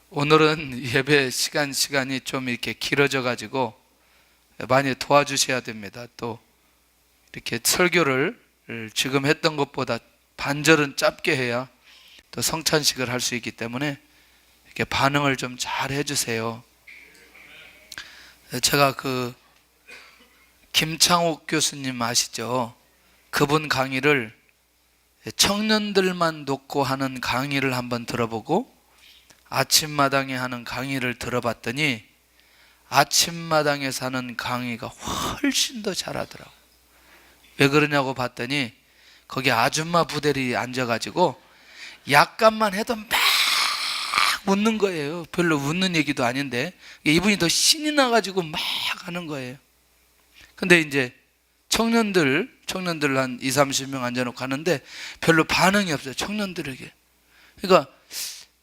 오늘은 예배 시간이 좀 이렇게 길어져 가지고 많이 도와주셔야 됩니다. 또 이렇게 설교를 지금 했던 것보다 반절은 짧게 해야 또 성찬식을 할 수 있기 때문에 이렇게 반응을 좀 잘 해주세요. 제가 김창옥 교수님 아시죠? 그분 강의를 청년들만 놓고 하는 강의를 한번 들어보고 아침마당에 하는 강의를 들어봤더니 아침마당에서 하는 강의가 훨씬 더 잘하더라고요. 왜 그러냐고 봤더니 거기 아줌마 부대리 앉아가지고 약간만 해도 막 웃는 거예요. 별로 웃는 얘기도 아닌데 이분이 더 신이 나가지고 막 하는 거예요. 근데 이제 청년들 한 20, 30명 앉아놓고 하는데 별로 반응이 없어요. 청년들에게. 그러니까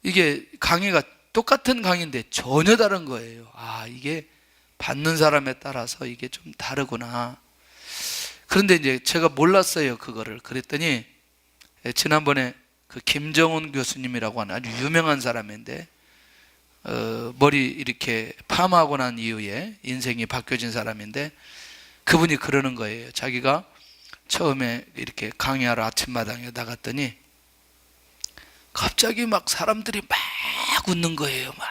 이게 강의가 똑같은 강의인데 전혀 다른 거예요. 이게 받는 사람에 따라서 이게 좀 다르구나. 그런데 이제 제가 몰랐어요, 그거를. 그랬더니 지난번에 그 김정훈 교수님이라고 하는 아주 유명한 사람인데 머리 이렇게 파마하고 난 이후에 인생이 바뀌어진 사람인데 그분이 그러는 거예요. 자기가 처음에 이렇게 강의하러 아침마당에 나갔더니 갑자기 막 사람들이 막 웃는 거예요. 막.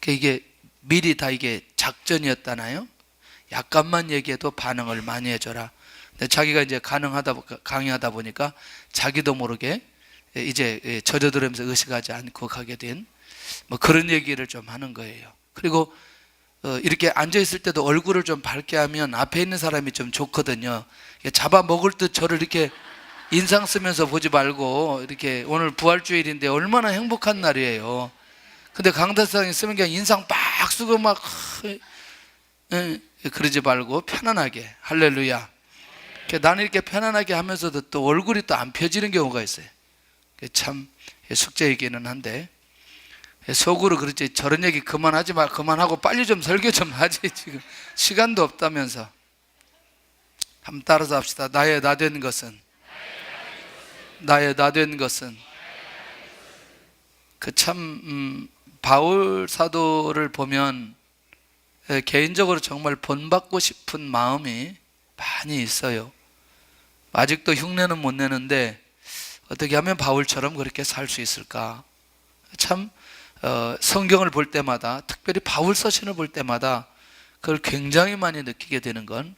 이게 미리 다 이게 작전이었다나요? 약간만 얘기해도 반응을 많이 해줘라. 근데 자기가 이제 강의하다 보니까 자기도 모르게 이제 젖어들으면서 의식하지 않고 가게 된 뭐 그런 얘기를 좀 하는 거예요. 그리고 이렇게 앉아있을 때도 얼굴을 좀 밝게 하면 앞에 있는 사람이 좀 좋거든요. 잡아먹을 듯 저를 이렇게 인상 쓰면서 보지 말고 이렇게 오늘 부활주일인데 얼마나 행복한 날이에요. 근데 강대상에 쓰면 그냥 인상 빡 쓰고 막 그러지 말고 편안하게 할렐루야. 나는 이렇게 편안하게 하면서도 또 얼굴이 또 안 펴지는 경우가 있어요. 참 숙제이기는 한데 속으로 그렇지 저런 얘기 그만하지 마 그만하고 빨리 좀 설교 좀 하지 지금 시간도 없다면서. 한번 따라서 합시다. 나의 나된 것은 참 바울 사도를 보면 개인적으로 정말 본받고 싶은 마음이 많이 있어요. 아직도 흉내는 못 내는데 어떻게 하면 바울처럼 그렇게 살 수 있을까? 참 성경을 볼 때마다 특별히 바울 서신을 볼 때마다 그걸 굉장히 많이 느끼게 되는 건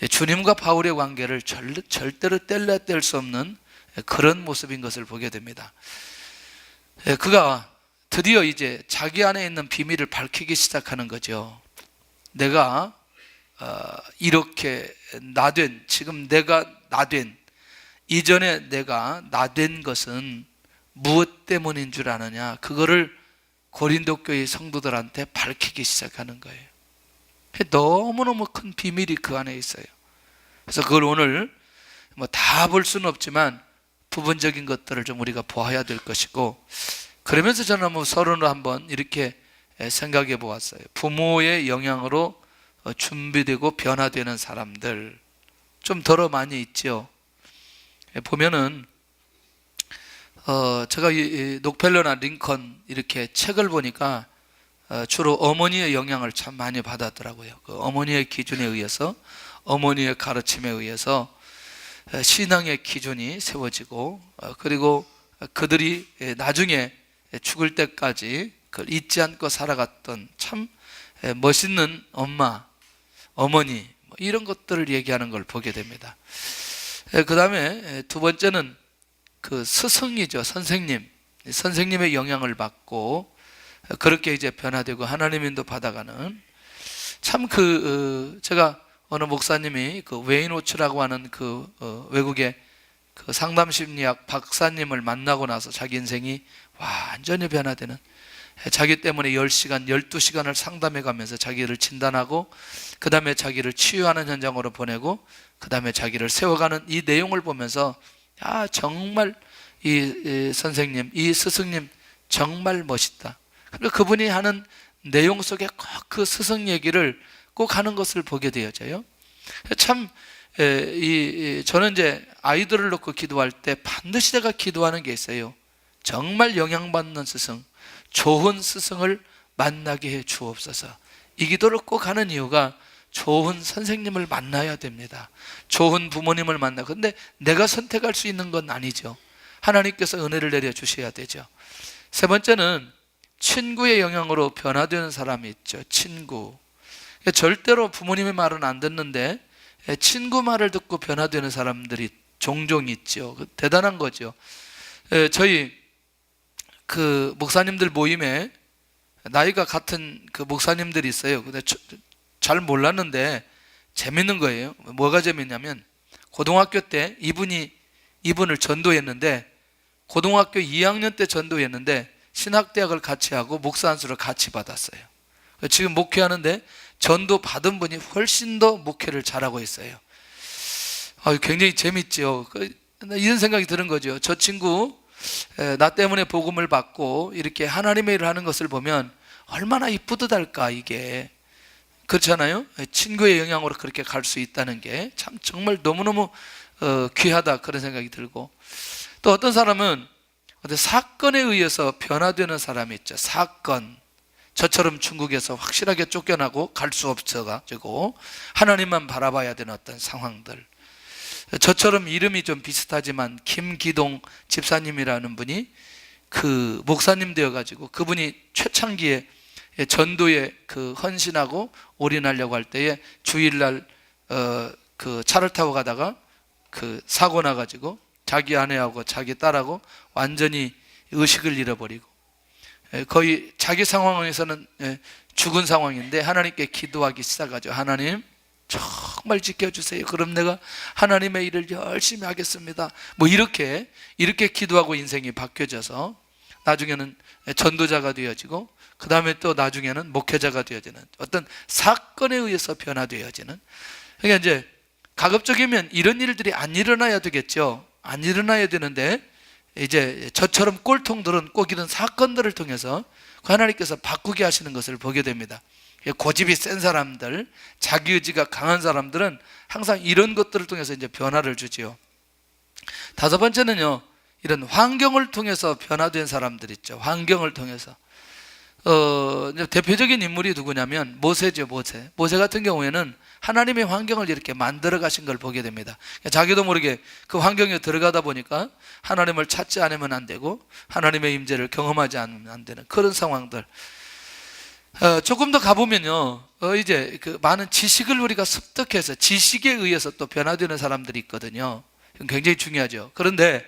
주님과 바울의 관계를 절대로 뗄 수 없는 그런 모습인 것을 보게 됩니다. 그가 드디어 이제 자기 안에 있는 비밀을 밝히기 시작하는 거죠. 내가 이렇게 지금 내가 나된 이전에 내가 나된 것은 무엇 때문인 줄 아느냐, 그거를 고린도 교회 성도들한테 밝히기 시작하는 거예요. 너무너무 큰 비밀이 그 안에 있어요. 그래서 그걸 오늘 다 볼 수는 없지만 부분적인 것들을 좀 우리가 보아야 될 것이고, 그러면서 저는 서론을 한번 이렇게 생각해 보았어요. 부모의 영향으로 준비되고 변화되는 사람들 좀 더러 많이 있죠. 보면은 제가 이 록펠러나 링컨 이렇게 책을 보니까 주로 어머니의 영향을 참 많이 받았더라고요. 그 어머니의 기준에 의해서, 어머니의 가르침에 의해서 신앙의 기준이 세워지고, 그리고 그들이 나중에 죽을 때까지 그걸 잊지 않고 살아갔던 참 멋있는 어머니 이런 것들을 얘기하는 걸 보게 됩니다. 그 다음에 두 번째는 그 스승이죠. 선생님의 영향을 받고 그렇게 이제 변화되고 하나님 인도 받아가는, 참 제가 어느 목사님이 그 웨이노츠라고 하는 외국의 그 상담심리학 박사님을 만나고 나서 자기 인생이 완전히 변화되는, 자기 때문에 10시간, 12시간을 상담해 가면서 자기를 진단하고 그 다음에 자기를 치유하는 현장으로 보내고 그 다음에 자기를 세워가는 이 내용을 보면서 정말 이 선생님, 이 스승님 정말 멋있다. 그리고 그분이 하는 내용 속에 꼭 그 스승 얘기를 꼭 하는 것을 보게 되어져요. 참 저는 이제 아이들을 놓고 기도할 때 반드시 제가 기도하는 게 있어요. 정말 영향받는 스승, 좋은 스승을 만나게 해 주옵소서. 이 기도를 꼭 하는 이유가 좋은 선생님을 만나야 됩니다. 좋은 부모님을 만나. 근데 내가 선택할 수 있는 건 아니죠. 하나님께서 은혜를 내려 주셔야 되죠. 세 번째는 친구의 영향으로 변화되는 사람이 있죠. 친구. 절대로 부모님의 말은 안 듣는데 친구 말을 듣고 변화되는 사람들이 종종 있죠. 대단한 거죠. 저희 그 목사님들 모임에 나이가 같은 그 목사님들이 있어요. 근데 잘 몰랐는데 재밌는 거예요. 뭐가 재밌냐면 고등학교 때 이분을 전도했는데 고등학교 2학년 때 전도했는데 신학대학을 같이 하고 목사 안수를 같이 받았어요. 지금 목회하는데 전도 받은 분이 훨씬 더 목회를 잘하고 있어요. 굉장히 재밌죠. 이런 생각이 드는 거죠. 저 친구 나 때문에 복음을 받고 이렇게 하나님의 일을 하는 것을 보면 얼마나 이쁘듯할까. 이게 그렇잖아요. 친구의 영향으로 그렇게 갈 수 있다는 게 참 정말 너무너무 귀하다, 그런 생각이 들고, 또 어떤 사람은 어떤 사건에 의해서 변화되는 사람이 있죠. 사건. 저처럼 중국에서 확실하게 쫓겨나고 갈 수 없어가지고 하나님만 바라봐야 되는 어떤 상황들. 저처럼 이름이 좀 비슷하지만 김기동 집사님이라는 분이 그 목사님 되어가지고 그분이 최창기에 전도에 그 헌신하고 올인하려고 할 때에 주일날 그 차를 타고 가다가 그 사고 나가지고 자기 아내하고 자기 딸하고 완전히 의식을 잃어버리고 거의 자기 상황에서는 죽은 상황인데 하나님께 기도하기 시작하죠. 하나님 정말 지켜주세요. 그럼 내가 하나님의 일을 열심히 하겠습니다. 뭐 이렇게 기도하고 인생이 바뀌어져서 나중에는 전도자가 되어지고 그 다음에 또 나중에는 목회자가 되어지는 어떤 사건에 의해서 변화되어지는. 그러니까 이제 가급적이면 이런 일들이 안 일어나야 되겠죠. 안 일어나야 되는데 이제 저처럼 꼴통들은 꼭 이런 사건들을 통해서 하나님께서 바꾸게 하시는 것을 보게 됩니다. 고집이 센 사람들, 자기의지가 강한 사람들은 항상 이런 것들을 통해서 이제 변화를 주지요. 다섯 번째는요, 이런 환경을 통해서 변화된 사람들 있죠. 환경을 통해서. 대표적인 인물이 누구냐면 모세죠. 모세 같은 경우에는 하나님의 환경을 이렇게 만들어 가신 걸 보게 됩니다. 자기도 모르게 그 환경에 들어가다 보니까 하나님을 찾지 않으면 안 되고 하나님의 임재를 경험하지 않으면 안 되는 그런 상황들. 조금 더 가보면요, 이제 그 많은 지식을 우리가 습득해서 지식에 의해서 또 변화되는 사람들이 있거든요. 굉장히 중요하죠. 그런데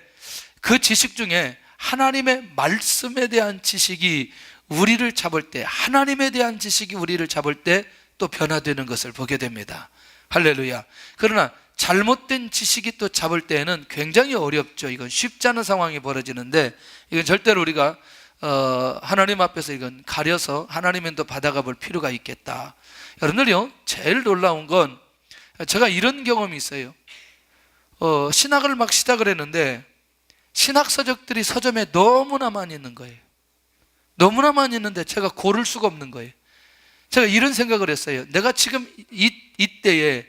그 지식 중에 하나님의 말씀에 대한 지식이 우리를 잡을 때, 하나님에 대한 지식이 우리를 잡을 때 또 변화되는 것을 보게 됩니다. 할렐루야. 그러나 잘못된 지식이 또 잡을 때에는 굉장히 어렵죠. 이건 쉽지 않은 상황이 벌어지는데 이건 절대로 우리가 하나님 앞에서 이건 가려서 하나님은 또 받아가 볼 필요가 있겠다. 여러분들요, 제일 놀라운 건 제가 이런 경험이 있어요. 신학을 막 시작을 했는데 신학 서적들이 서점에 너무나 많이 있는 거예요. 너무나 많이 있는데 제가 고를 수가 없는 거예요. 제가 이런 생각을 했어요. 내가 지금 이때에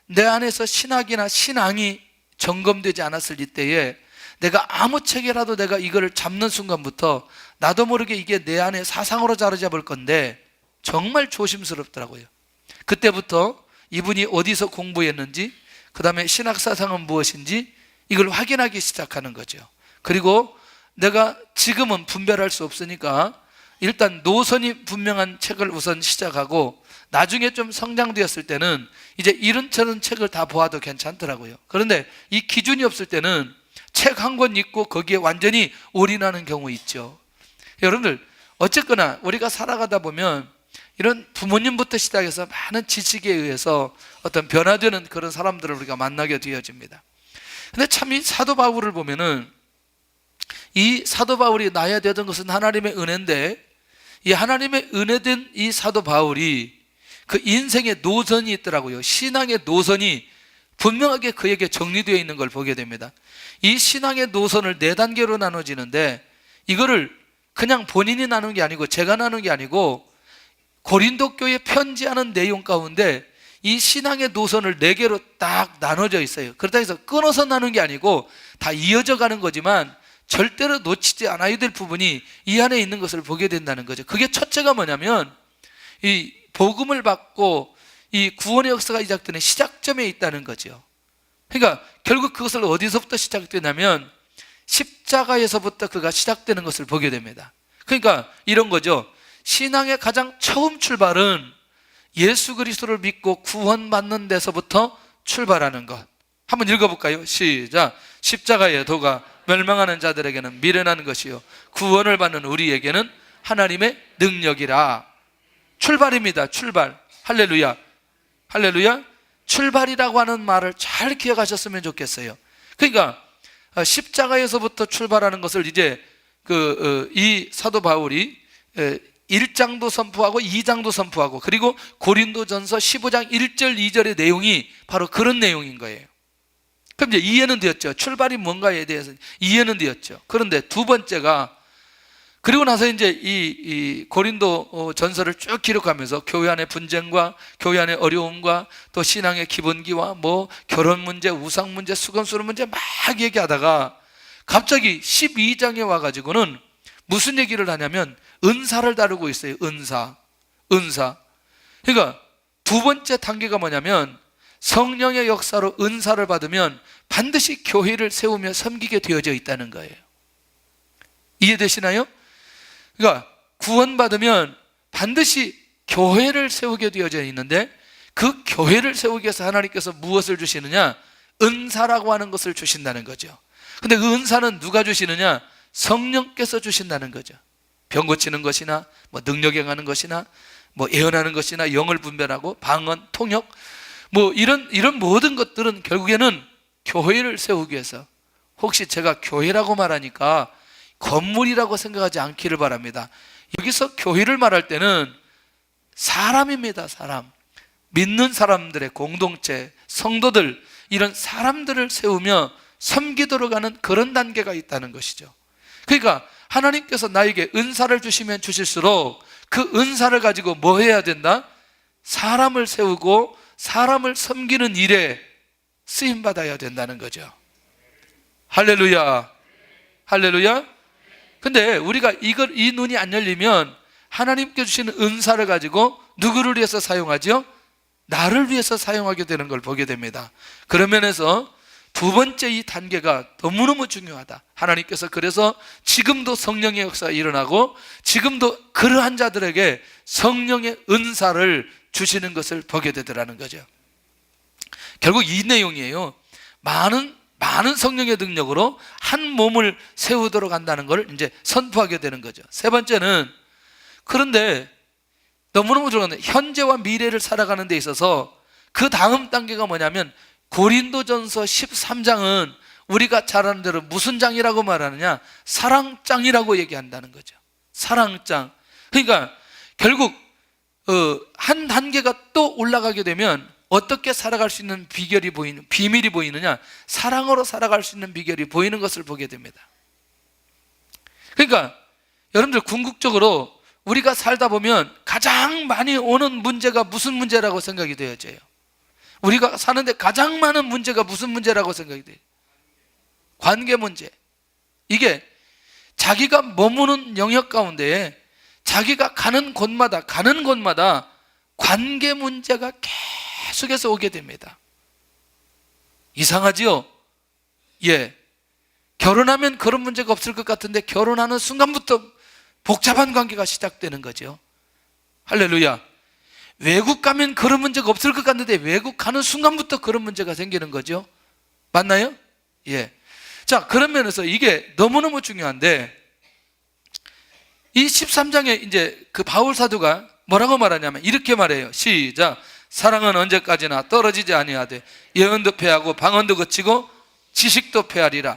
내 안에서 신학이나 신앙이 점검되지 않았을 이때에 내가 아무 책이라도 내가 이거를 잡는 순간부터 나도 모르게 이게 내 안에 사상으로 자리 잡을 건데 정말 조심스럽더라고요. 그때부터 이분이 어디서 공부했는지, 그 다음에 신학 사상은 무엇인지 이걸 확인하기 시작하는 거죠. 그리고 내가 지금은 분별할 수 없으니까 일단 노선이 분명한 책을 우선 시작하고 나중에 좀 성장되었을 때는 이제 이런저런 책을 다 보아도 괜찮더라고요. 그런데 이 기준이 없을 때는 책 한 권 읽고 거기에 완전히 올인하는 경우 있죠. 여러분들 어쨌거나 우리가 살아가다 보면 이런 부모님부터 시작해서 많은 지식에 의해서 어떤 변화되는 그런 사람들을 우리가 만나게 되어집니다. 근데 참 이 사도 바울을 보면은 이 사도 바울이 나야 되던 것은 하나님의 은혜인데 이 하나님의 은혜된 이 사도 바울이 그 인생의 노선이 있더라고요. 신앙의 노선이 분명하게 그에게 정리되어 있는 걸 보게 됩니다. 이 신앙의 노선을 4단계로 나눠지는데 이거를 그냥 본인이 나눈 게 아니고 제가 나눈 게 아니고 고린도 교회에 편지하는 내용 가운데 이 신앙의 노선을 4개로 딱 나눠져 있어요. 그렇다 해서 끊어서 나눈 게 아니고 다 이어져 가는 거지만 절대로 놓치지 않아야 될 부분이 이 안에 있는 것을 보게 된다는 거죠. 그게 첫째가 뭐냐면 이 복음을 받고 이 구원의 역사가 시작되는 시작점에 있다는 거죠. 그러니까 결국 그것을 어디서부터 시작되냐면 십자가에서부터 그가 시작되는 것을 보게 됩니다. 그러니까 이런 거죠. 신앙의 가장 처음 출발은 예수 그리스도를 믿고 구원받는 데서부터 출발하는 것. 한번 읽어볼까요? 시작. 십자가의 도가 멸망하는 자들에게는 미련한 것이요 구원을 받는 우리에게는 하나님의 능력이라. 출발입니다. 출발. 할렐루야. 할렐루야. 출발이라고 하는 말을 잘 기억하셨으면 좋겠어요. 그러니까 십자가에서부터 출발하는 것을 이제 이 사도 바울이 1장도 선포하고 2장도 선포하고 그리고 고린도전서 15장 1절 2절의 내용이 바로 그런 내용인 거예요. 그럼 이제 이해는 되었죠. 출발이 뭔가에 대해서 이해는 되었죠. 그런데 두 번째가 그리고 나서 이제 이 고린도 전서를 쭉 기록하면서 교회 안의 분쟁과 교회 안의 어려움과 또 신앙의 기본기와 뭐 결혼 문제, 우상 문제, 수건수로 문제 막 얘기하다가 갑자기 12장에 와가지고는 무슨 얘기를 하냐면 은사를 다루고 있어요. 은사. 그러니까 두 번째 단계가 뭐냐면 성령의 역사로 은사를 받으면 반드시 교회를 세우며 섬기게 되어져 있다는 거예요. 이해되시나요? 그러니까 구원받으면 반드시 교회를 세우게 되어져 있는데 그 교회를 세우기 위해서 하나님께서 무엇을 주시느냐? 은사라고 하는 것을 주신다는 거죠. 근데 그 은사는 누가 주시느냐? 성령께서 주신다는 거죠. 병 고치는 것이나 뭐 능력에 가는 것이나 뭐 예언하는 것이나 영을 분별하고 방언, 통역 뭐 이런 모든 것들은 결국에는 교회를 세우기 위해서. 혹시 제가 교회라고 말하니까 건물이라고 생각하지 않기를 바랍니다. 여기서 교회를 말할 때는 사람입니다. 사람. 믿는 사람들의 공동체, 성도들, 이런 사람들을 세우며 섬기도록 하는 그런 단계가 있다는 것이죠. 그러니까 하나님께서 나에게 은사를 주시면 주실수록 그 은사를 가지고 뭐 해야 된다? 사람을 세우고 사람을 섬기는 일에 쓰임받아야 된다는 거죠. 할렐루야. 할렐루야. 근데 우리가 이 눈이 안 열리면 하나님께 주시는 은사를 가지고 누구를 위해서 사용하죠? 나를 위해서 사용하게 되는 걸 보게 됩니다. 그런 면에서 두 번째 이 단계가 너무너무 중요하다. 하나님께서 그래서 지금도 성령의 역사가 일어나고 지금도 그러한 자들에게 성령의 은사를 주시는 것을 보게 되더라는 거죠. 결국 이 내용이에요. 많은 성령의 능력으로 한 몸을 세우도록 한다는 걸 이제 선포하게 되는 거죠. 세 번째는 그런데 너무너무 중요한데 현재와 미래를 살아가는 데 있어서 그 다음 단계가 뭐냐면 고린도전서 13장은 우리가 잘 아는 대로 무슨 장이라고 말하느냐? 사랑장이라고 얘기한다는 거죠. 사랑장. 그러니까 결국 한 단계가 또 올라가게 되면 어떻게 살아갈 수 있는 비밀이 보이느냐? 사랑으로 살아갈 수 있는 비결이 보이는 것을 보게 됩니다. 그러니까 여러분들 궁극적으로 우리가 살다 보면 가장 많이 오는 문제가 무슨 문제라고 생각이 되어져요? 우리가 사는데 가장 많은 문제가 무슨 문제라고 생각이 돼요? 관계 문제. 이게 자기가 머무는 영역 가운데 자기가 가는 곳마다 관계 문제가 계속해서 오게 됩니다. 이상하지요? 예. 결혼하면 그런 문제가 없을 것 같은데 결혼하는 순간부터 복잡한 관계가 시작되는 거죠. 할렐루야. 외국 가면 그런 문제가 없을 것 같은데 외국 가는 순간부터 그런 문제가 생기는 거죠. 맞나요? 예. 자, 그런 면에서 이게 너무너무 중요한데 이 13장에 이제 그 바울 사도가 뭐라고 말하냐면 이렇게 말해요. 시작. 사랑은 언제까지나 떨어지지 아니하되 예언도 패하고 방언도 그치고 지식도 패하리라.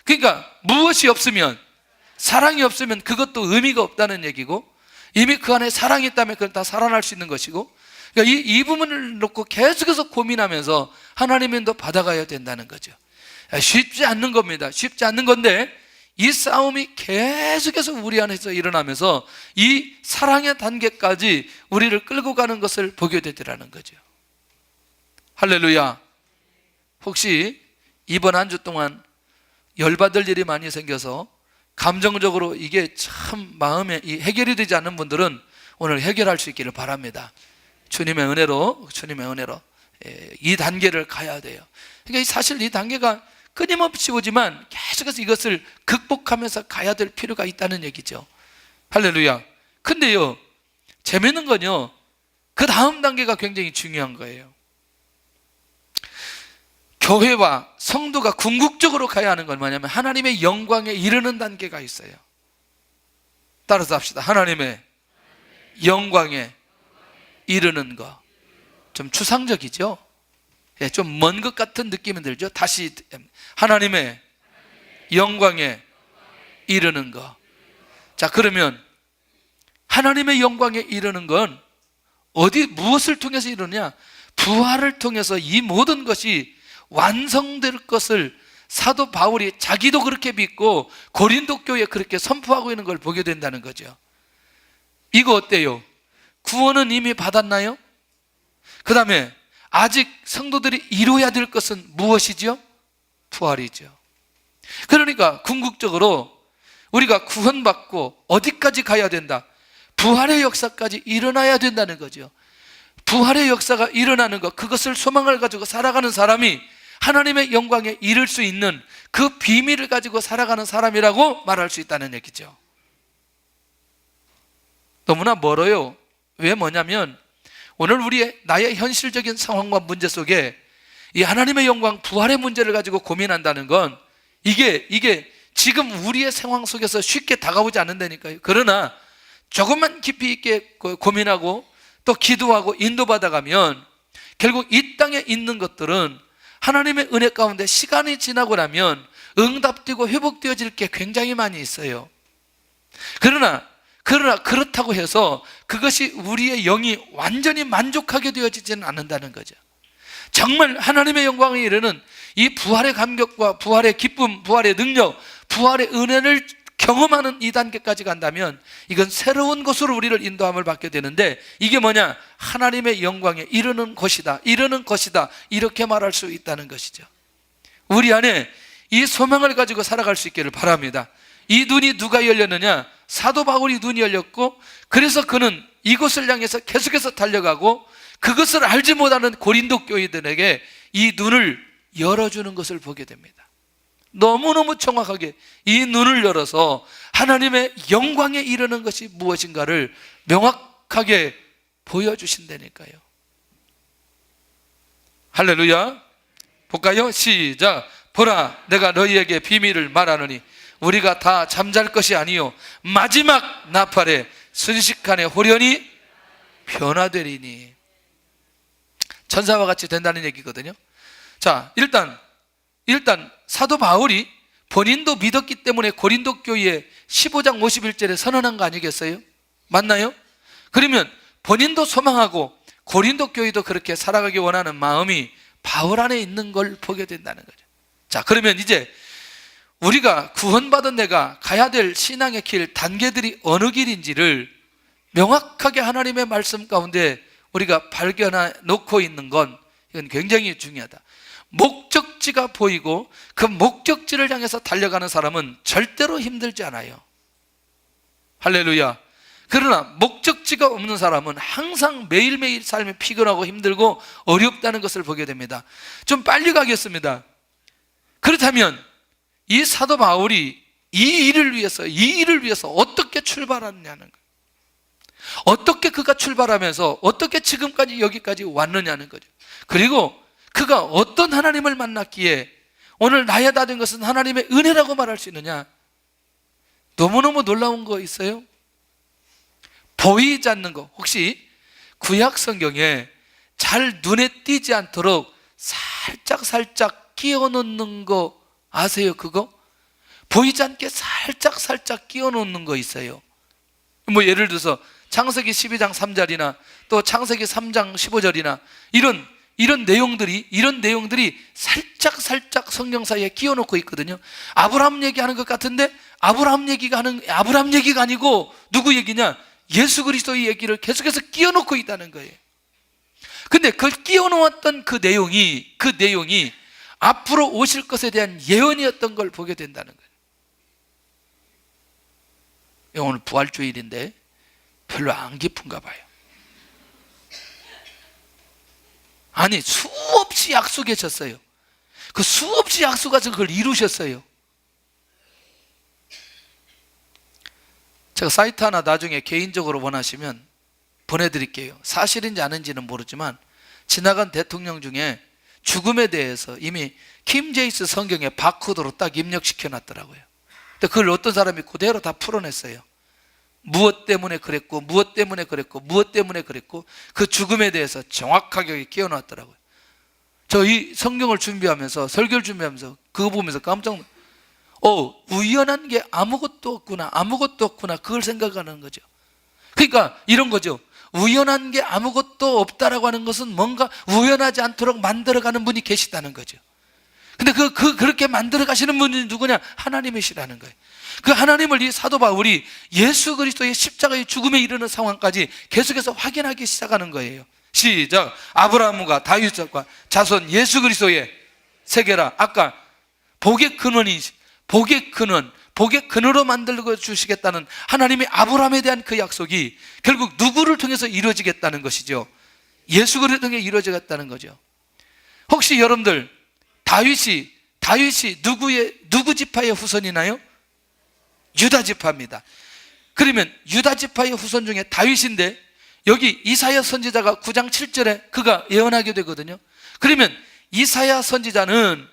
그러니까 무엇이 없으면, 사랑이 없으면 그것도 의미가 없다는 얘기고, 이미 그 안에 사랑이 있다면 그건 다 살아날 수 있는 것이고, 그러니까 이 부분을 놓고 계속해서 고민하면서 하나님의 인도 받아가야 된다는 거죠. 쉽지 않는 겁니다. 쉽지 않는 건데 이 싸움이 계속해서 우리 안에서 일어나면서 이 사랑의 단계까지 우리를 끌고 가는 것을 보게 되더라는 거죠. 할렐루야. 혹시 이번 한 주 동안 열받을 일이 많이 생겨서 감정적으로 이게 참 마음에 해결이 되지 않는 분들은 오늘 해결할 수 있기를 바랍니다. 주님의 은혜로 이 단계를 가야 돼요. 그러니까 사실 이 단계가 끊임없이 오지만 계속해서 이것을 극복하면서 가야 될 필요가 있다는 얘기죠. 할렐루야. 근데요, 재밌는 건요, 그 다음 단계가 굉장히 중요한 거예요. 교회와 성도가 궁극적으로 가야 하는 건 뭐냐면 하나님의 영광에 이르는 단계가 있어요. 따라서 합시다. 하나님의 영광에 이르는 것. 좀 추상적이죠? 예, 좀 먼 것 같은 느낌이 들죠? 다시 하나님의 영광에 이르는 것. 자, 그러면 하나님의 영광에 이르는 건 무엇을 통해서 이루느냐? 부활을 통해서 이 모든 것이 완성될 것을 사도 바울이 자기도 그렇게 믿고 고린도 교회에 그렇게 선포하고 있는 걸 보게 된다는 거죠. 이거 어때요? 구원은 이미 받았나요? 그 다음에 아직 성도들이 이루어야 될 것은 무엇이죠? 부활이죠. 그러니까 궁극적으로 우리가 구원받고 어디까지 가야 된다? 부활의 역사까지 일어나야 된다는 거죠. 부활의 역사가 일어나는 것, 그것을 소망을 가지고 살아가는 사람이 하나님의 영광에 이를 수 있는 그 비밀을 가지고 살아가는 사람이라고 말할 수 있다는 얘기죠. 너무나 멀어요. 왜 뭐냐면 오늘 나의 현실적인 상황과 문제 속에 이 하나님의 영광, 부활의 문제를 가지고 고민한다는 건 이게 지금 우리의 상황 속에서 쉽게 다가오지 않는다니까요. 그러나 조금만 깊이 있게 고민하고 또 기도하고 인도받아가면 결국 이 땅에 있는 것들은 하나님의 은혜 가운데 시간이 지나고 나면 응답되고 회복되어질 게 굉장히 많이 있어요. 그러나 그렇다고 해서 그것이 우리의 영이 완전히 만족하게 되어지지는 않는다는 거죠. 정말 하나님의 영광에 이르는 이 부활의 감격과 부활의 기쁨, 부활의 능력, 부활의 은혜를 경험하는 이 단계까지 간다면 이건 새로운 것으로 우리를 인도함을 받게 되는데, 이게 뭐냐? 하나님의 영광에 이르는 것이다, 이렇게 말할 수 있다는 것이죠. 우리 안에 이 소망을 가지고 살아갈 수 있기를 바랍니다. 이 눈이 누가 열렸느냐? 사도 바울이 눈이 열렸고, 그래서 그는 이곳을 향해서 계속해서 달려가고 그것을 알지 못하는 고린도 교회들에게 이 눈을 열어주는 것을 보게 됩니다. 너무너무 정확하게 이 눈을 열어서 하나님의 영광에 이르는 것이 무엇인가를 명확하게 보여주신다니까요. 할렐루야. 볼까요? 시작. 보라, 내가 너희에게 비밀을 말하노니 우리가 다 잠잘 것이 아니요 마지막 나팔에 순식간에 호련히 변화되리니. 천사와 같이 된다는 얘기거든요. 자, 일단 사도 바울이 본인도 믿었기 때문에 고린도 교회에 15장 51절에 선언한 거 아니겠어요? 맞나요? 그러면 본인도 소망하고 고린도 교회도 그렇게 살아가기 원하는 마음이 바울 안에 있는 걸 보게 된다는 거죠. 자, 그러면 이제 우리가 구원받은 내가 가야 될 신앙의 길, 단계들이 어느 길인지를 명확하게 하나님의 말씀 가운데 우리가 발견해 놓고 있는 건, 이건 굉장히 중요하다. 목적지가 보이고 그 목적지를 향해서 달려가는 사람은 절대로 힘들지 않아요. 할렐루야. 그러나 목적지가 없는 사람은 항상 매일매일 삶이 피곤하고 힘들고 어렵다는 것을 보게 됩니다. 좀 빨리 가겠습니다. 그렇다면 이 사도 바울이 이 일을 위해서 어떻게 출발하느냐는 거예요. 어떻게 그가 출발하면서 어떻게 지금까지 여기까지 왔느냐는 거죠. 그리고 그가 어떤 하나님을 만났기에 오늘 나야 다 된 것은 하나님의 은혜라고 말할 수 있느냐? 너무너무 놀라운 거 있어요? 보이지 않는 거. 혹시 구약 성경에 잘 눈에 띄지 않도록 살짝 끼워 놓는 거 아세요? 그거? 보이지 않게 살짝 끼워 놓는 거 있어요. 뭐 예를 들어서 창세기 12장 3절이나 또 창세기 3장 15절이나 이런 내용들이 살짝 성경사에 끼워 놓고 있거든요. 아브라함 얘기하는 것 같은데 아브라함 얘기가 아니고 누구 얘기냐? 예수 그리스도의 얘기를 계속해서 끼워 놓고 있다는 거예요. 근데 그걸 끼워 놓았던 그 내용이 앞으로 오실 것에 대한 예언이었던 걸 보게 된다는 거예요. 오늘 부활주일인데 별로 안 깊은가 봐요. 아니, 수없이 약속하셨어요. 그 수없이 약속하셔서 그걸 이루셨어요. 제가 사이트 하나 나중에 개인적으로 원하시면 보내드릴게요. 사실인지 아닌지는 모르지만 지나간 대통령 중에 죽음에 대해서 이미 킴 제임스 성경에 바코드로 딱 입력시켜 놨더라고요. 근데 그걸 어떤 사람이 그대로 다 풀어냈어요. 무엇 때문에 그랬고, 무엇 때문에 그랬고, 무엇 때문에 그랬고, 그 죽음에 대해서 정확하게 끼워놨더라고요. 저 이 성경을 준비하면서, 설교를 준비하면서 그거 보면서 깜짝 우연한 게 아무것도 없구나, 아무것도 없구나, 그걸 생각하는 거죠. 그러니까 이런 거죠. 우연한 게 아무것도 없다라고 하는 것은 뭔가 우연하지 않도록 만들어가는 분이 계시다는 거죠. 근데 그렇게 만들어 가시는 분이 누구냐? 하나님이시라는 거예요. 그 하나님을 이 사도 바울이 예수 그리스도의 십자가의 죽음에 이르는 상황까지 계속해서 확인하기 시작하는 거예요. 시작. 아브라함과 다윗과 자손 예수 그리스도의 세계라. 아까 복의 근원이, 복의 근원, 복의 근원으로 만들어 주시겠다는 하나님의 아브라함에 대한 그 약속이 결국 누구를 통해서 이루어지겠다는 것이죠? 예수 그리스도를 통해 이루어지겠다는 거죠. 혹시 여러분들 다윗이 누구 지파의 후손이나요? 유다 지파입니다. 그러면 유다 지파의 후손 중에 다윗인데 여기 이사야 선지자가 9장 7절에 그가 예언하게 되거든요. 그러면 이사야 선지자는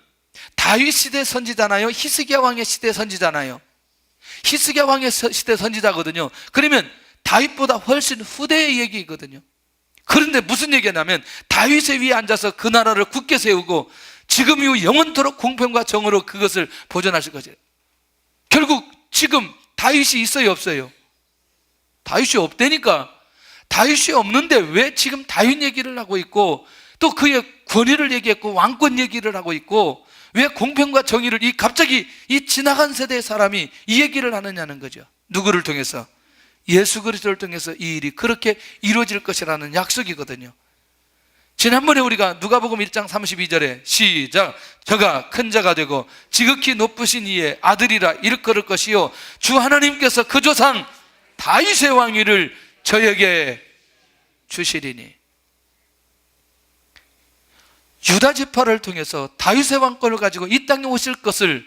다윗 시대 선지자나요? 히스기야 왕의 시대 선지자나요? 히스기야 왕의 시대 선지자거든요. 그러면 다윗보다 훨씬 후대의 얘기거든요. 그런데 무슨 얘기냐면 다윗의 위에 앉아서 그 나라를 굳게 세우고 지금 이후 영원토록 공평과 정의로 그것을 보존하실 것이에요. 결국 지금 다윗이 있어요, 없어요? 다윗이 없다니까. 다윗이 없는데 왜 지금 다윗 얘기를 하고 있고 또 그의 권위를 얘기했고 왕권 얘기를 하고 있고 왜 공평과 정의를 갑자기 이 지나간 세대의 사람이 이 얘기를 하느냐는 거죠. 누구를 통해서? 예수 그리스도를 통해서 이 일이 그렇게 이루어질 것이라는 약속이거든요. 지난번에 우리가 누가복음 1장 32절에 시작. 저가 큰 자가 되고 지극히 높으신 이의 아들이라 일컬을 것이요 주 하나님께서 그 조상 다윗의 왕위를 저에게 주시리니. 유다 지파를 통해서 다윗의 왕권을 가지고 이 땅에 오실 것을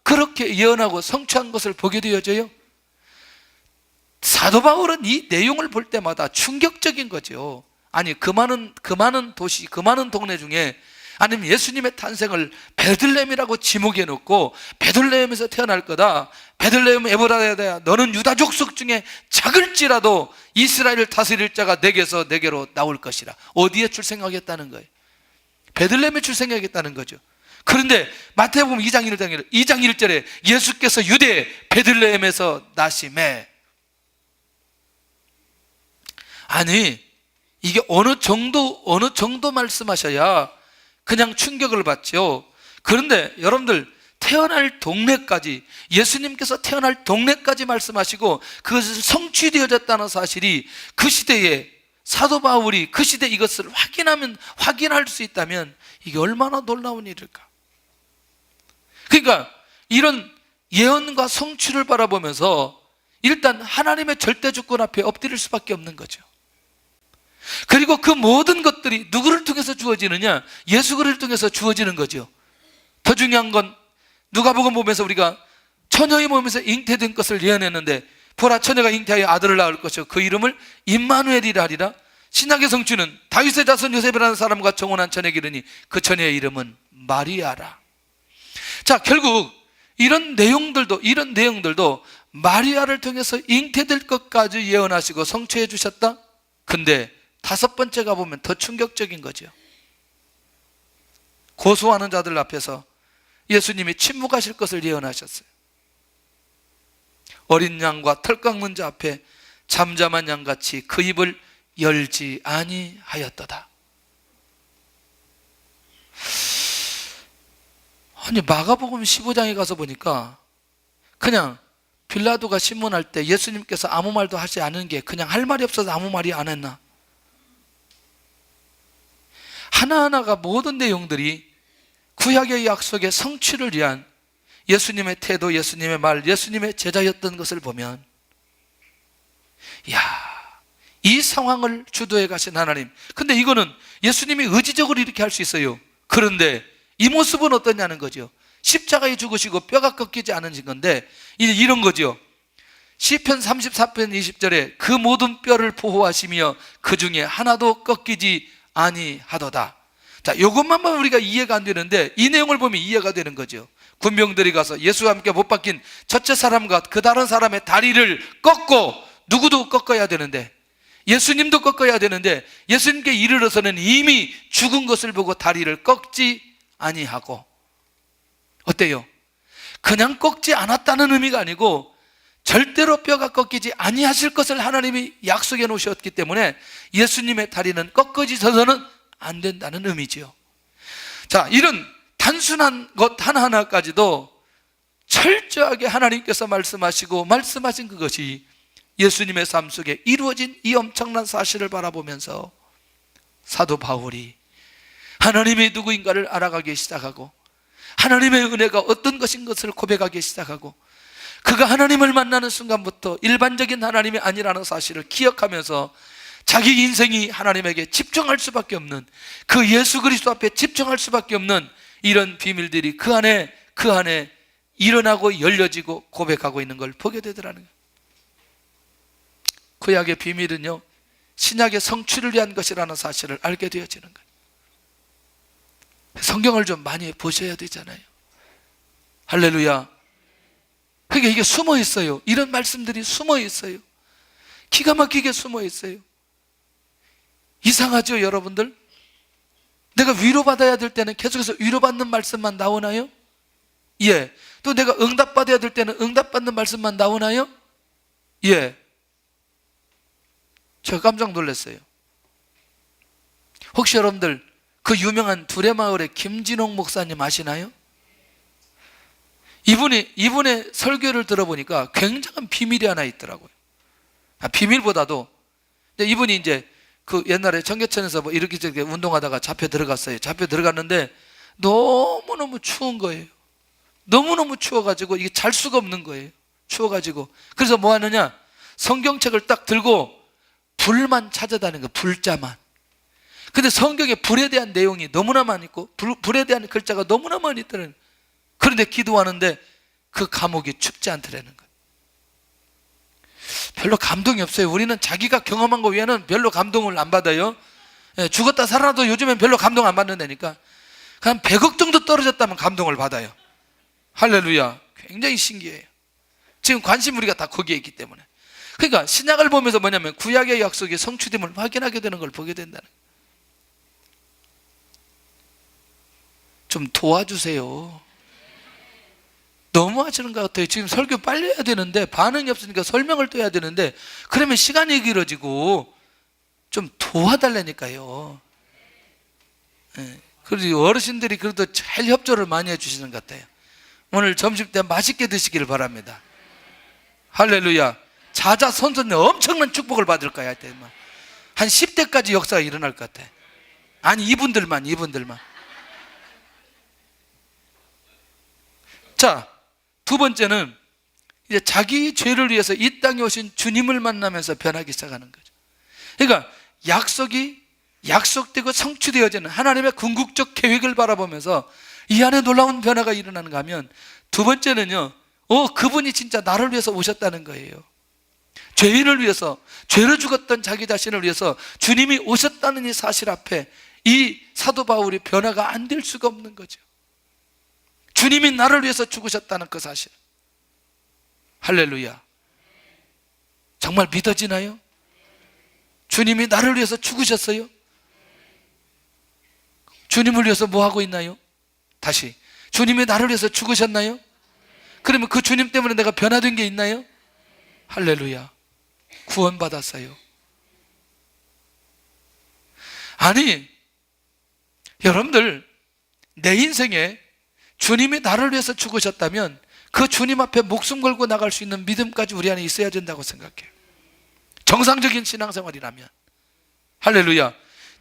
그렇게 예언하고 성취한 것을 보게 되어져요. 사도 바울은 이 내용을 볼 때마다 충격적인 거죠. 아니 그 많은 도시, 그 많은 동네 중에 아니면 예수님의 탄생을 베들레헴이라고 지목해 놓고 베들레헴에서 태어날 거다, 베들레헴 에브라야 너는 유다 족속 중에 작을지라도 이스라엘을 다스릴 자가 내게로 나올 것이라. 어디에 출생하겠다는 거예요? 베들레헴에 출생하겠다는 거죠. 그런데 마태복음 2장 1절에 예수께서 유대 베들레헴에서 나심에, 아니 이게 어느 정도 말씀하셔야 그냥 충격을 받죠. 그런데 여러분들 태어날 동네까지, 예수님께서 태어날 동네까지 말씀하시고 그것이 성취되어졌다는 사실이 그 시대에 사도 바울이 그 시대 이것을 확인할 수 있다면 이게 얼마나 놀라운 일일까. 그러니까 이런 예언과 성취를 바라보면서 일단 하나님의 절대 주권 앞에 엎드릴 수밖에 없는 거죠. 그리고 그 모든 것들이 누구를 통해서 주어지느냐? 예수 그리스도를 통해서 주어지는 거죠. 더 중요한 건 누가복음 보면서 우리가 처녀의 몸에서 잉태된 것을 예언했는데 보라, 처녀가 잉태하여 아들을 낳을 것이요 그 이름을 임마누엘이라 하리라. 신약의 성취는 다윗의 자손 요셉이라는 사람과 정혼한 처녀에게 이르니 그 처녀의 이름은 마리아라. 자, 결국 이런 내용들도 마리아를 통해서 잉태될 것까지 예언하시고 성취해 주셨다. 근데 다섯 번째가 보면 더 충격적인 거죠. 고소하는 자들 앞에서 예수님이 침묵하실 것을 예언하셨어요. 어린 양과 털 깎는 자 앞에 잠잠한 양같이 그 입을 열지 아니하였도다. 아니 마가복음 15장에 가서 보니까 그냥 빌라도가 신문할 때 예수님께서 아무 말도 하지 않은 게 그냥 할 말이 없어서 아무 말이 안 했나? 하나하나가 모든 내용들이 구약의 약속의 성취를 위한 예수님의 태도, 예수님의 말, 예수님의 제자였던 것을 보면, 이 상황을 주도해 가신 하나님. 근데 이거는 예수님이 의지적으로 이렇게 할 수 있어요. 그런데 이 모습은 어떠냐는 거죠. 십자가에 죽으시고 뼈가 꺾이지 않으신 건데, 이런 거죠. 시편 34편 20절에 그 모든 뼈를 보호하시며 그 중에 하나도 꺾이지 아니하도다. 자, 이것만 보면 우리가 이해가 안 되는데, 이 내용을 보면 이해가 되는 거죠. 군병들이 가서 예수와 함께 못 박힌 첫째 사람과 그 다른 사람의 다리를 꺾고, 누구도 꺾어야 되는데, 예수님도 꺾어야 되는데, 예수님께 이르러서는 이미 죽은 것을 보고 다리를 꺾지 아니하고. 어때요? 그냥 꺾지 않았다는 의미가 아니고 절대로 뼈가 꺾이지 아니하실 것을 하나님이 약속해 놓으셨기 때문에 예수님의 다리는 꺾어지서는 안 된다는 의미지요. 자, 이런 단순한 것 하나하나까지도 철저하게 하나님께서 말씀하신 그것이 예수님의 삶 속에 이루어진 이 엄청난 사실을 바라보면서 사도 바울이 하나님이 누구인가를 알아가기 시작하고, 하나님의 은혜가 어떤 것인 것을 고백하기 시작하고, 그가 하나님을 만나는 순간부터 일반적인 하나님이 아니라는 사실을 기억하면서 자기 인생이 하나님에게 집중할 수밖에 없는, 그 예수 그리스도 앞에 집중할 수밖에 없는 이런 비밀들이 그 안에 일어나고 열려지고 고백하고 있는 걸 보게 되더라는 거예요. 구약의 비밀은요, 신약의 성취를 위한 것이라는 사실을 알게 되어지는 거예요. 성경을 좀 많이 보셔야 되잖아요. 할렐루야. 그러니까 이게 숨어 있어요. 이런 말씀들이 숨어 있어요. 기가 막히게 숨어 있어요. 이상하죠, 여러분들? 내가 위로받아야 될 때는 계속해서 위로받는 말씀만 나오나요? 예. 또 내가 응답받아야 될 때는 응답받는 말씀만 나오나요? 예. 제가 깜짝 놀랐어요. 혹시 여러분들 그 유명한 두레마을의 김진홍 목사님 아시나요? 이분의 설교를 들어보니까 굉장한 비밀이 하나 있더라고요. 비밀보다도 이분이 이제 그 옛날에 청계천에서 뭐 이렇게 저렇게 운동하다가 잡혀 들어갔어요. 잡혀 들어갔는데 너무너무 추운 거예요. 너무너무 추워가지고 이게 잘 수가 없는 거예요. 추워가지고. 그래서 뭐 하느냐? 성경책을 딱 들고 불만 찾아다니는 거예요. 불자만. 근데 성경에 불에 대한 내용이 너무나 많이 있고 불에 대한 글자가 너무나 많이 있더라는 거예요. 그런데 기도하는데 그 감옥이 춥지 않더라는 거예요. 별로 감동이 없어요. 우리는 자기가 경험한 거 외에는 별로 감동을 안 받아요. 죽었다 살아나도 요즘엔 별로 감동 안 받는다니까. 한 100억 정도 떨어졌다면 감동을 받아요. 할렐루야. 굉장히 신기해요. 지금 관심 우리가 다 거기에 있기 때문에. 그러니까 신약을 보면서 뭐냐면 구약의 약속이 성취됨을 확인하게 되는 걸 보게 된다는 거예요. 좀 도와주세요. 너무 하시는 것 같아요. 지금 설교 빨리 해야 되는데 반응이 없으니까 설명을 또 해야 되는데, 그러면 시간이 길어지고 좀 도와달라니까요. 그리고 어르신들이 그래도 잘 협조를 많이 해주시는 것 같아요. 오늘 점심 때 맛있게 드시기를 바랍니다. 할렐루야. 자자손손 엄청난 축복을 받을 거야. 한 10대까지 역사가 일어날 것 같아. 아니 이분들만. 자, 두 번째는 이제 자기 죄를 위해서 이 땅에 오신 주님을 만나면서 변하기 시작하는 거죠. 그러니까 약속이 약속되고 성취되어지는 하나님의 궁극적 계획을 바라보면서 이 안에 놀라운 변화가 일어나는가 하면, 두 번째는요, 그분이 진짜 나를 위해서 오셨다는 거예요. 죄인을 위해서, 죄로 죽었던 자기 자신을 위해서 주님이 오셨다는 이 사실 앞에 이 사도 바울이 변화가 안 될 수가 없는 거죠. 주님이 나를 위해서 죽으셨다는 그 사실. 할렐루야. 정말 믿어지나요? 주님이 나를 위해서 죽으셨어요? 주님을 위해서 뭐 하고 있나요? 다시, 주님이 나를 위해서 죽으셨나요? 그러면 그 주님 때문에 내가 변화된 게 있나요? 할렐루야. 구원받았어요. 아니, 여러분들, 내 인생에 주님이 나를 위해서 죽으셨다면 그 주님 앞에 목숨 걸고 나갈 수 있는 믿음까지 우리 안에 있어야 된다고 생각해요. 정상적인 신앙생활이라면. 할렐루야.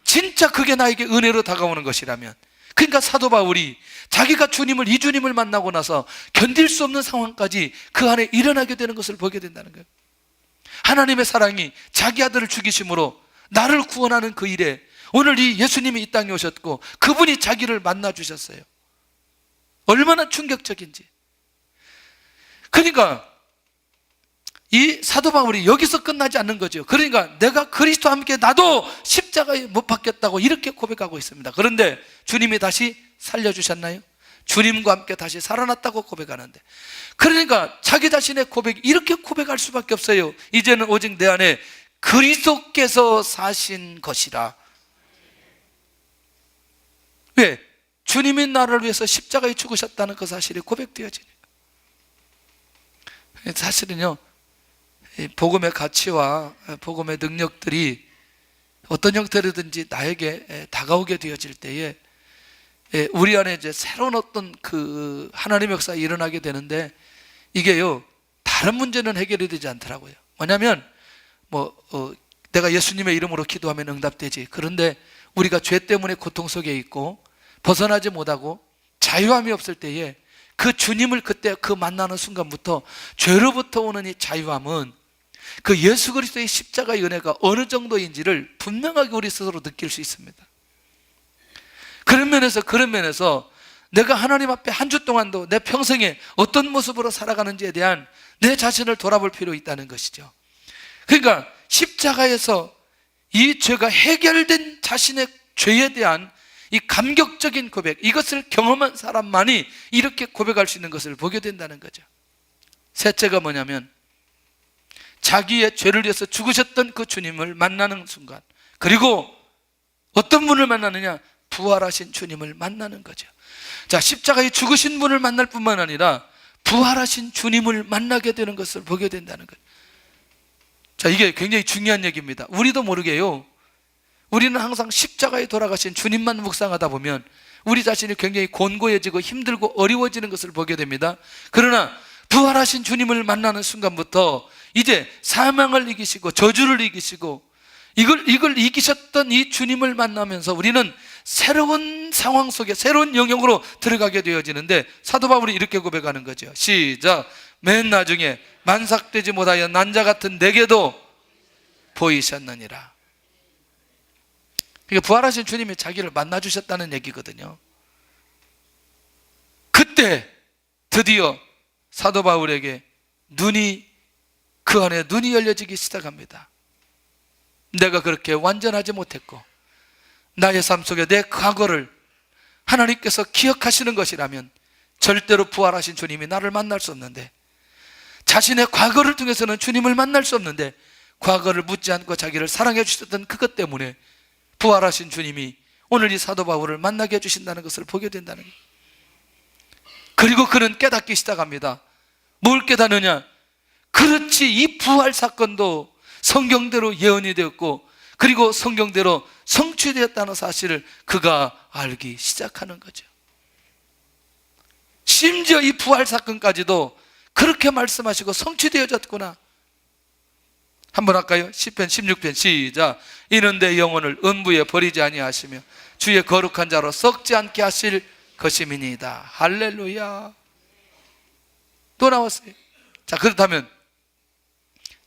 진짜 그게 나에게 은혜로 다가오는 것이라면, 그러니까 사도 바울이 자기가 이 주님을 만나고 나서 견딜 수 없는 상황까지 그 안에 일어나게 되는 것을 보게 된다는 거예요. 하나님의 사랑이 자기 아들을 죽이심으로 나를 구원하는 그 일에 오늘 이 예수님이 이 땅에 오셨고 그분이 자기를 만나 주셨어요. 얼마나 충격적인지. 그러니까 이 사도 바울이 여기서 끝나지 않는 거죠. 그러니까 내가 그리스도와 함께 나도 십자가에 못 박혔다고 이렇게 고백하고 있습니다. 그런데 주님이 다시 살려주셨나요? 주님과 함께 다시 살아났다고 고백하는데, 그러니까 자기 자신의 고백이 이렇게 고백할 수밖에 없어요. 이제는 오직 내 안에 그리스도께서 사신 것이라. 왜? 주님이 나를 위해서 십자가에 죽으셨다는 그 사실이 고백되어지니까. 사실은요, 복음의 가치와 복음의 능력들이 어떤 형태로든지 나에게 다가오게 되어질 때에 우리 안에 이제 새로운 어떤 그 하나님의 역사가 일어나게 되는데, 이게요, 다른 문제는 해결이 되지 않더라고요. 뭐냐면 내가 예수님의 이름으로 기도하면 응답되지. 그런데 우리가 죄 때문에 고통 속에 있고 벗어나지 못하고 자유함이 없을 때에 그 주님을 그때 그 만나는 순간부터 죄로부터 오는 이 자유함은 그 예수 그리스도의 십자가의 은혜가 어느 정도인지를 분명하게 우리 스스로 느낄 수 있습니다. 그런 면에서 내가 하나님 앞에 한 주 동안도 내 평생에 어떤 모습으로 살아가는지에 대한 내 자신을 돌아볼 필요 있다는 것이죠. 그러니까 십자가에서 이 죄가 해결된 자신의 죄에 대한 이 감격적인 고백, 이것을 경험한 사람만이 이렇게 고백할 수 있는 것을 보게 된다는 거죠. 셋째가 뭐냐면 자기의 죄를 위해서 죽으셨던 그 주님을 만나는 순간, 그리고 어떤 분을 만나느냐? 부활하신 주님을 만나는 거죠. 자, 십자가에 죽으신 분을 만날 뿐만 아니라 부활하신 주님을 만나게 되는 것을 보게 된다는 거예요. 자, 이게 굉장히 중요한 얘기입니다. 우리도 모르게요, 우리는 항상 십자가에 돌아가신 주님만 묵상하다 보면 우리 자신이 굉장히 곤고해지고 힘들고 어려워지는 것을 보게 됩니다. 그러나 부활하신 주님을 만나는 순간부터 이제 사망을 이기시고 저주를 이기시고 이걸 이기셨던 이 주님을 만나면서 우리는 새로운 상황 속에 새로운 영역으로 들어가게 되어지는데, 사도 바울이 이렇게 고백하는 거죠. 시작. 맨 나중에 만삭되지 못하여 난자 같은 내게도 보이셨느니라. 그러니까 부활하신 주님이 자기를 만나 주셨다는 얘기거든요. 그때 드디어 사도 바울에게 그 안에 눈이 열려지기 시작합니다. 내가 그렇게 완전하지 못했고 나의 삶 속에 내 과거를 하나님께서 기억하시는 것이라면 절대로 부활하신 주님이 나를 만날 수 없는데, 자신의 과거를 통해서는 주님을 만날 수 없는데, 과거를 묻지 않고 자기를 사랑해 주셨던 그것 때문에 부활하신 주님이 오늘 이 사도 바울을 만나게 해주신다는 것을 보게 된다는 거예요. 그리고 그는 깨닫기 시작합니다. 뭘 깨닫느냐? 그렇지, 이 부활 사건도 성경대로 예언이 되었고 그리고 성경대로 성취되었다는 사실을 그가 알기 시작하는 거죠. 심지어 이 부활 사건까지도 그렇게 말씀하시고 성취되어졌구나. 한번 할까요? 시편 16편 시작. 이는 내 영혼을 음부에 버리지 아니하시며 주의 거룩한 자로 썩지 않게 하실 것임이니이다. 할렐루야. 또 나왔어요. 자, 그렇다면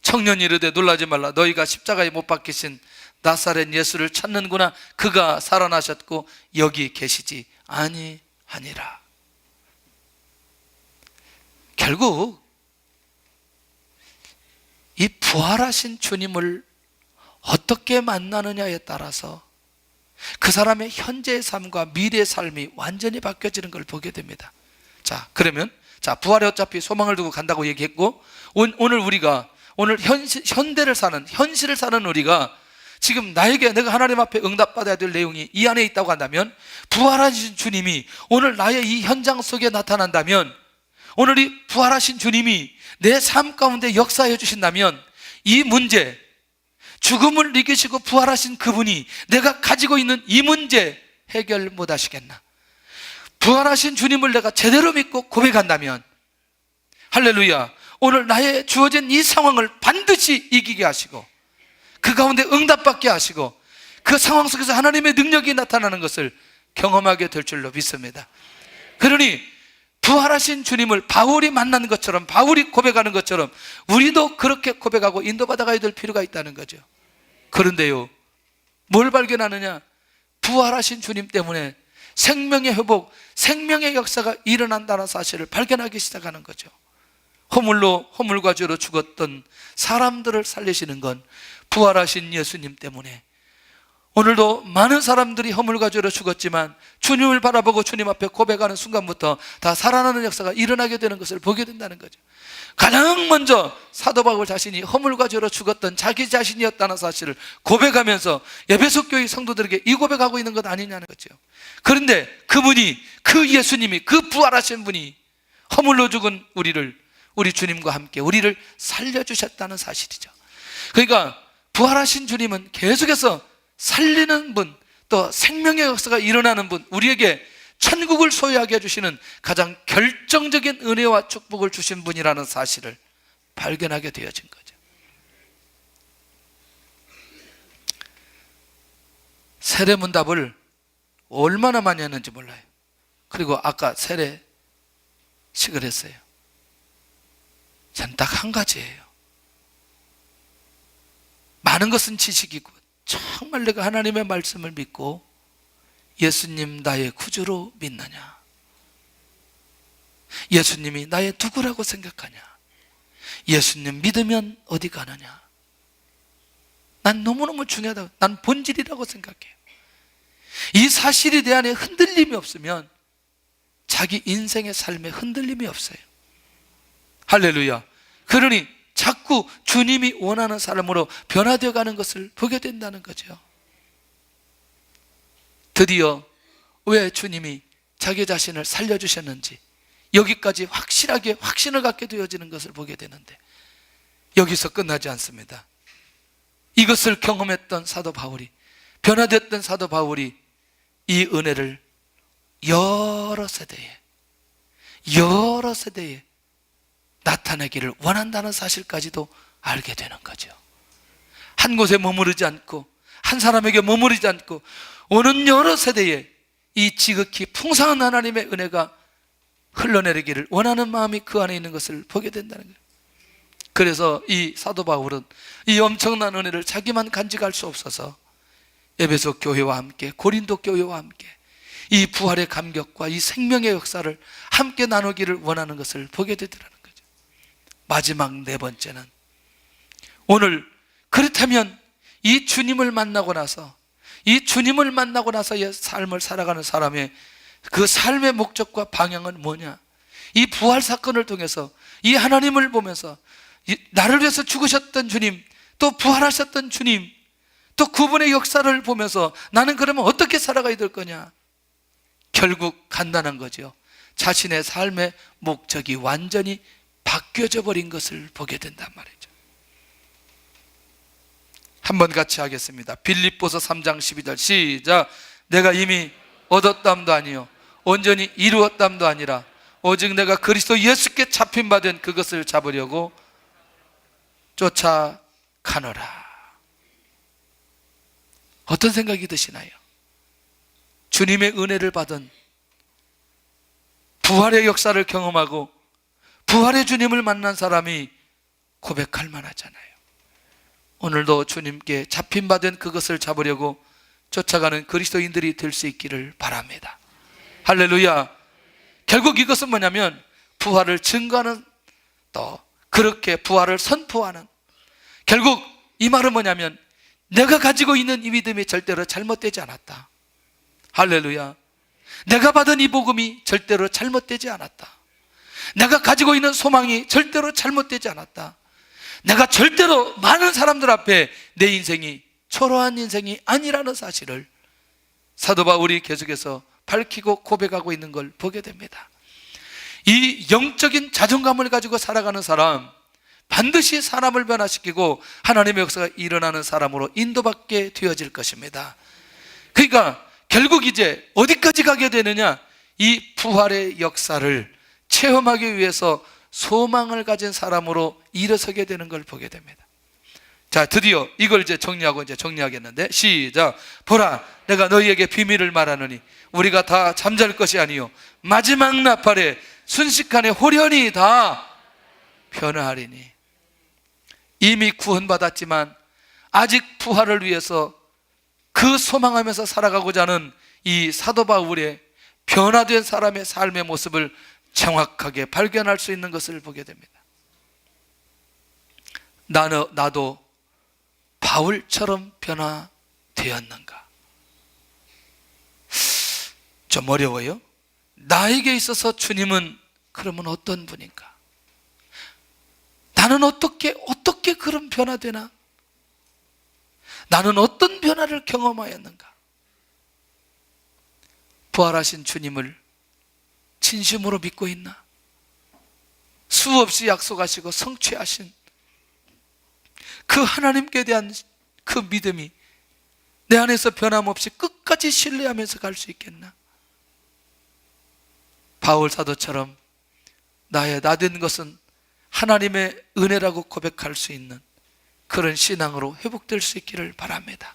청년이 이르되 놀라지 말라. 너희가 십자가에 못 박히신 나사렛 예수를 찾는구나. 그가 살아나셨고 여기 계시지 아니하니라. 결국 이 부활하신 주님을 어떻게 만나느냐에 따라서 그 사람의 현재의 삶과 미래의 삶이 완전히 바뀌어지는 걸 보게 됩니다. 자, 그러면 부활에 어차피 소망을 두고 간다고 얘기했고, 오늘 현실을 사는 우리가 지금 내가 하나님 앞에 응답받아야 될 내용이 이 안에 있다고 한다면, 부활하신 주님이 오늘 나의 이 현장 속에 나타난다면, 오늘 이 부활하신 주님이 내 삶 가운데 역사해 주신다면, 이 문제, 죽음을 이기시고 부활하신 그분이 내가 가지고 있는 이 문제 해결 못 하시겠나? 부활하신 주님을 내가 제대로 믿고 고백한다면, 할렐루야, 오늘 나의 주어진 이 상황을 반드시 이기게 하시고 그 가운데 응답받게 하시고 그 상황 속에서 하나님의 능력이 나타나는 것을 경험하게 될 줄로 믿습니다. 그러니 부활하신 주님을 바울이 만난 것처럼, 바울이 고백하는 것처럼 우리도 그렇게 고백하고 인도받아가야 될 필요가 있다는 거죠. 그런데요, 뭘 발견하느냐? 부활하신 주님 때문에 생명의 회복, 생명의 역사가 일어난다는 사실을 발견하기 시작하는 거죠. 허물과 죄로 죽었던 사람들을 살리시는 건 부활하신 예수님 때문에 오늘도 많은 사람들이 허물과 죄로 죽었지만 주님을 바라보고 주님 앞에 고백하는 순간부터 다 살아나는 역사가 일어나게 되는 것을 보게 된다는 거죠. 가장 먼저 사도 바울 자신이 허물과 죄로 죽었던 자기 자신이었다는 사실을 고백하면서 에베소 교회 성도들에게 이 고백하고 있는 것 아니냐는 거죠. 그런데 그분이, 그 예수님이, 그 부활하신 분이 허물로 죽은 우리 주님과 함께 우리를 살려주셨다는 사실이죠. 그러니까 부활하신 주님은 계속해서 살리는 분, 또 생명의 역사가 일어나는 분, 우리에게 천국을 소유하게 해주시는 가장 결정적인 은혜와 축복을 주신 분이라는 사실을 발견하게 되어진 거죠. 세례문답을 얼마나 많이 했는지 몰라요. 그리고 아까 세례식을 했어요. 저는 딱 한 가지예요. 많은 것은 지식이고 정말 내가 하나님의 말씀을 믿고 예수님 나의 구주로 믿느냐, 예수님이 나의 누구라고 생각하냐, 예수님 믿으면 어디 가느냐, 난 너무너무 중요하다, 난 본질이라고 생각해요. 이 사실에 대한 흔들림이 없으면 자기 인생의 삶에 흔들림이 없어요. 할렐루야. 그러니 자꾸 주님이 원하는 사람으로 변화되어 가는 것을 보게 된다는 거죠. 드디어 왜 주님이 자기 자신을 살려주셨는지 여기까지 확실하게 확신을 갖게 되어지는 것을 보게 되는데, 여기서 끝나지 않습니다. 이것을 경험했던 사도 바울이, 변화됐던 사도 바울이 이 은혜를 여러 세대에 나타내기를 원한다는 사실까지도 알게 되는 거죠. 한 곳에 머무르지 않고, 한 사람에게 머무르지 않고 오는 여러 세대에 이 지극히 풍성한 하나님의 은혜가 흘러내리기를 원하는 마음이 그 안에 있는 것을 보게 된다는 거예요. 그래서 이 사도 바울은 이 엄청난 은혜를 자기만 간직할 수 없어서 에베소 교회와 함께, 고린도 교회와 함께 이 부활의 감격과 이 생명의 역사를 함께 나누기를 원하는 것을 보게 되더라는 거죠. 마지막 네 번째는, 오늘 그렇다면 이 주님을 만나고 나서 의 삶을 살아가는 사람의 그 삶의 목적과 방향은 뭐냐? 이 부활 사건을 통해서 이 하나님을 보면서 나를 위해서 죽으셨던 주님, 또 부활하셨던 주님, 또 그분의 역사를 보면서 나는 그러면 어떻게 살아가야 될 거냐? 결국 간단한 거죠. 자신의 삶의 목적이 완전히 바뀌어져 버린 것을 보게 된단 말이죠. 한번 같이 하겠습니다. 빌립보서 3장 12절 시작. 내가 이미 얻었담도 아니요 온전히 이루었담도 아니라 오직 내가 그리스도 예수께 잡힌 바 된 그것을 잡으려고 쫓아가노라. 어떤 생각이 드시나요? 주님의 은혜를 받은, 부활의 역사를 경험하고 부활의 주님을 만난 사람이 고백할 만하잖아요. 오늘도 주님께 잡힌 바 된 그것을 잡으려고 쫓아가는 그리스도인들이 될 수 있기를 바랍니다. 할렐루야. 결국 이것은 뭐냐면 부활을 증거하는, 또 그렇게 부활을 선포하는, 결국 이 말은 뭐냐면 내가 가지고 있는 이 믿음이 절대로 잘못되지 않았다. 할렐루야. 내가 받은 이 복음이 절대로 잘못되지 않았다. 내가 가지고 있는 소망이 절대로 잘못되지 않았다. 내가 절대로 많은 사람들 앞에 내 인생이 초라한 인생이 아니라는 사실을 사도 바울이 계속해서 밝히고 고백하고 있는 걸 보게 됩니다. 이 영적인 자존감을 가지고 살아가는 사람, 반드시 사람을 변화시키고 하나님의 역사가 일어나는 사람으로 인도받게 되어질 것입니다. 그러니까 결국 이제 어디까지 가게 되느냐? 이 부활의 역사를 체험하기 위해서 소망을 가진 사람으로 일어서게 되는 걸 보게 됩니다. 자, 드디어 이걸 이제 정리하겠는데 시작. 보라, 내가 너희에게 비밀을 말하노니 우리가 다 잠잘 것이 아니요 마지막 나팔에 순식간에 홀연히 다 변화하리니. 이미 구원받았지만 아직 부활을 위해서 그 소망하면서 살아가고자 하는 이 사도 바울의 변화된 사람의 삶의 모습을 정확하게 발견할 수 있는 것을 보게 됩니다. 나도 바울처럼 변화되었는가? 좀 어려워요. 나에게 있어서 주님은 그러면 어떤 분인가? 나는 어떻게 그런 변화되나? 나는 어떤 변화를 경험하였는가? 부활하신 주님을 진심으로 믿고 있나? 수없이 약속하시고 성취하신 그 하나님께 대한 그 믿음이 내 안에서 변함없이 끝까지 신뢰하면서 갈 수 있겠나? 바울 사도처럼 나의 나된 것은 하나님의 은혜라고 고백할 수 있는 그런 신앙으로 회복될 수 있기를 바랍니다.